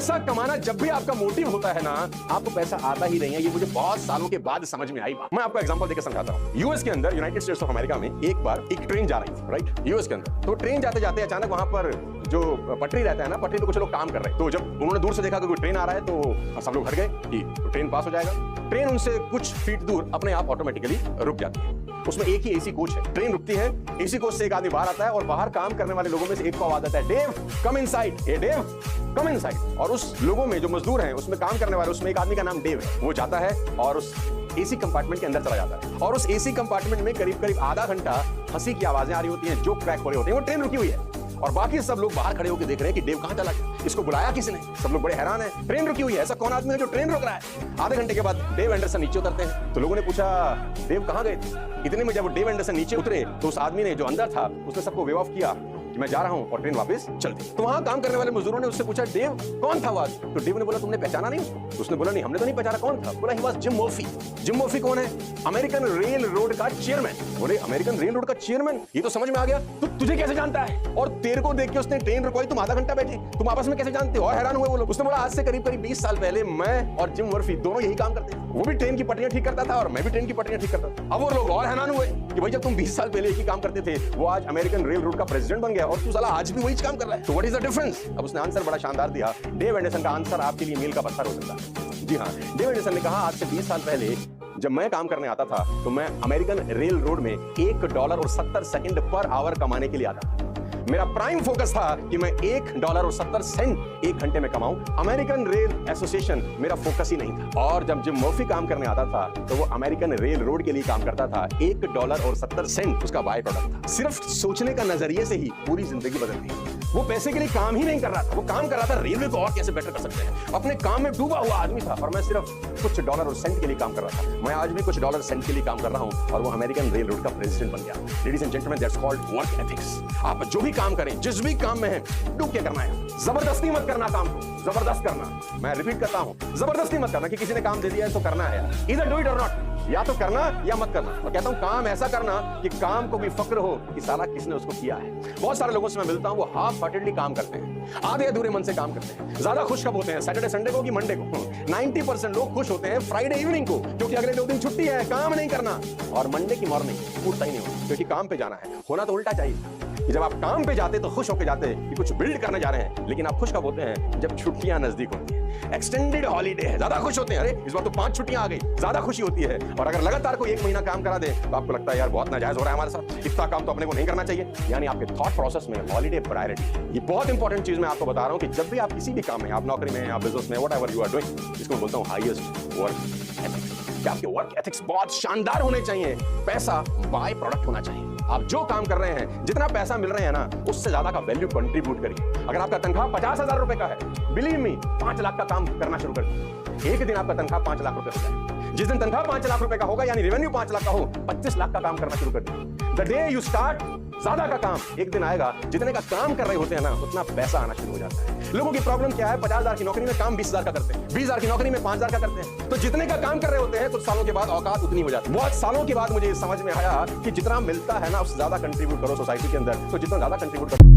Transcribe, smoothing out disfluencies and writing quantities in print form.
पैसा कमाना जब भी आपका मोटिव होता है ना, आपको पैसा आता ही नहीं है। ये मुझे बहुत सालों के बाद समझ में आई बात। मैं आपको एग्जांपल देकर समझाता हूँ। यूएस के अंदर, यूनाइटेड स्टेट्स ऑफ अमेरिका में एक बार एक ट्रेन जा रही थी, राइट, यूएस के अंदर। तो ट्रेन जाते जाते अचानक वहां पर जो पटरी रहता है ना, पटरी पे कुछ लोग काम कर रहे हैं। तो जब उन्होंने दूर से देखा कि कोई ट्रेन आ रहा है तो सब लोग हट गए कि तो ट्रेन पास हो जाएगा। ट्रेन उनसे कुछ फीट दूर अपने आप ऑटोमेटिकली रुक जाती है। उसमें एक ही एसी कोच है। ट्रेन रुकती है, एसी कोच से एक आदमी बाहर आता है और बाहर काम करने वाले लोगों में से एक को आवाज आता है, डेव कम इनसाइड, ए डेव कम इनसाइड। और उस लोगों में जो मजदूर हैं, उसमें काम करने वाले, उसमें एक आदमी का नाम डेव है। वो जाता है और उस एसी कंपार्टमेंट के अंदर चला जाता है और उस एसी कंपार्टमेंट में करीब करीब आधा घंटा हंसी की आवाजें आ रही होती हैं, जोक क्रैक हो रहे होते हैं। वो ट्रेन रुकी हुई है और बाकी सब लोग बाहर खड़े होकर देख रहे हैं कि डेव कहां चला गया, इसको बुलाया किसने। सब लोग बड़े हैरान हैं, ट्रेन रुकी हुई है, ऐसा कौन आदमी है जो ट्रेन रोक रहा है। आधे घंटे के बाद डेव एंडरसन नीचे उतरते हैं। तो लोगों ने पूछा, डेव कहां गए थे। इतने में जब डेव एंडरसन नीचे उतरे तो उस आदमी ने जो अंदर था उसने सबको वेव ऑफ किया कि मैं जा रहा हूं, और ट्रेन वापस चलती। तो वहां काम करने वाले मजदूरों ने उससे पूछा, डेव कौन था वो? तो डेव ने बोला, तुमने पहचाना नहीं उसको? उसने बोला, नहीं हमने तो नहीं पहचाना। कौन था? बोला, he was gym Murphy. Gym Murphy कौन है? अमेरिकन रेल रोड का चेयरमैन। बोले, अमेरिकन रेल रोड का चेयरमैन, ये तो समझ में आ गया। तो तुझे कैसे जानता है? और तेरे को देख के उसने ट्रेन रुकवाई, तुम आधा घंटा बैठे, तुम आपस में कैसे जानते हो? और हैरान हुए वो लोग। उसने बोला, आज से करीब करीब 20 साल पहले मैं और जिम मर्फी दोनों यही काम करते थे। वो भी ट्रेन की पटरियां ठीक करता था और मैं भी ट्रेन की पटरियां ठीक करता था। अब वो लोग और हैरान हुए कि भाई जब तुम 20 साल पहले एक ही काम करते थे, वो आज अमेरिकन रेल रोड का प्रेसिडेंट बन गया और तू साला आज भी वही काम कर रहा है। तो व्हाट इज द डिफरेंस? अब उसने आंसर बड़ा शानदार दिया। डेव एंडरसन का आंसर आपके लिए मील का पत्थर हो सकता है। जी हाँ, डेव एंडरसन ने कहा, आज से 20 साल पहले जब मैं काम करने आता था तो मैं अमेरिकन रेल रोड में $1.70 पर आवर कमाने के लिए आता था। मेरा प्राइम फोकस था कि मैं $1.70 एक घंटे में कमाऊं। अमेरिकन रेल एसोसिएशन मेरा फोकस ही नहीं था। और जब जिम मर्फी काम करने आता था तो वो अमेरिकन रेल रोड के लिए काम करता था। $1.70 उसका बाय प्रोडक्ट था। सिर्फ सोचने का नजरिए से ही पूरी जिंदगी बदल गई। वो पैसे के लिए काम ही नहीं कर रहा था, वो काम कर रहा था रेलवे को और कैसे बेटर कर सकते हैं। अपने काम में डूबा हुआ आदमी था और मैं सिर्फ कुछ डॉलर और सेंट के लिए काम कर रहा था। मैं आज भी कुछ डॉलर सेंट के लिए काम कर रहा हूं और वो अमेरिकन रेल रोड का प्रेसिडेंट बन गया। Ladies and gentleman, that's called work ethics. आप जो भी काम करें, जिस भी काम में है, डूब के करना है। जबरदस्ती मत करना काम को, जबरदस्त करना। मैं रिपीट करता हूं, जबरदस्ती मत करना कि किसी ने काम दे दिया है तो करना है। इधर डू इट और नॉट, या तो करना या मत करना। और कहता हूं काम ऐसा करना कि काम को भी फक्र हो कि साला किसने उसको किया है। बहुत सारे लोगों से मैं मिलता हूं, वो हाफ हार्टेडली काम करते हैं, आधे अधूरे मन से काम करते हैं। ज्यादा खुश कब होते हैं? सैटरडे संडे को कि मंडे को? 90% लोग खुश होते हैं फ्राइडे इवनिंग को, क्योंकि अगले 2 दिन छुट्टी है, काम नहीं करना। और मंडे की मॉर्निंग उठता ही नहीं होता, क्योंकि काम पे जाना है। होना तो उल्टा चाहिए कि जब आप काम पे जाते तो खुश होकर जाते कि कुछ बिल्ड करने जा रहे हैं, लेकिन आप खुश कब होते हैं? जब छुट्टियां नजदीक होती है, एक्सटेंडेड हॉलीडे है, ज्यादा खुश होते हैं। अरे इस बार तो 5 छुट्टियां आ गई, ज्यादा खुशी होती है। और अगर लगातार कोई 1 महीना काम करा दे तो आपको लगता है यार बहुत नाजायज हो रहा है हमारे साथ, इतना काम तो अपने को नहीं करना चाहिए। यानी आपके थॉट प्रोसेस में हॉलीडे प्रायोरिटी। ये बहुत इंपॉर्टेंट चीज मैं आपको बता रहा हूं कि जब भी आप किसी भी काम में, आप नौकरी में, आप बिजनेस में, व्हाटएवर यू आर डूइंग, इसको बोलता हूं हाईएस्ट वर्क एथिक्स। कि आपके वर्क एथिक्स बहुत शानदार होने चाहिए। पैसा बाय प्रोडक्ट होना चाहिए। आप जो काम कर रहे हैं, जितना पैसा मिल रहे हैं ना, उससे ज्यादा का वैल्यू कंट्रीब्यूट करिए। अगर आपका तनख्वाह 50,000 रुपए का है, बिलीव मी, 5 लाख का काम करना शुरू कर दीजिए। एक दिन आपका तनख्वाह 5 लाख रुपए हो जाए। जिस दिन तनख्वाह 5 लाख रुपए का होगा, यानी रेवेन्यू 5 लाख का हो, 25 लाख का काम करना शुरू कर दीजिए। द डे यू स्टार्ट, ज्यादा का काम एक दिन आएगा, जितने का काम कर रहे होते हैं ना, उतना पैसा आना शुरू हो जाता है। लोगों की प्रॉब्लम क्या है? 50,000 की नौकरी में काम 20,000 का करते हैं, 20,000 की नौकरी में 5,000 का करते हैं। तो जितने का काम कर रहे होते हैं, कुछ सालों के बाद औकात उतनी हो जाती है। बहुत सालों के बाद मुझे समझ में आया कि जितना मिलता है ना, उससे ज्यादा कंट्रीब्यूट करो सोसाइटी के अंदर। तो जितना ज्यादा कंट्रीब्यूट करो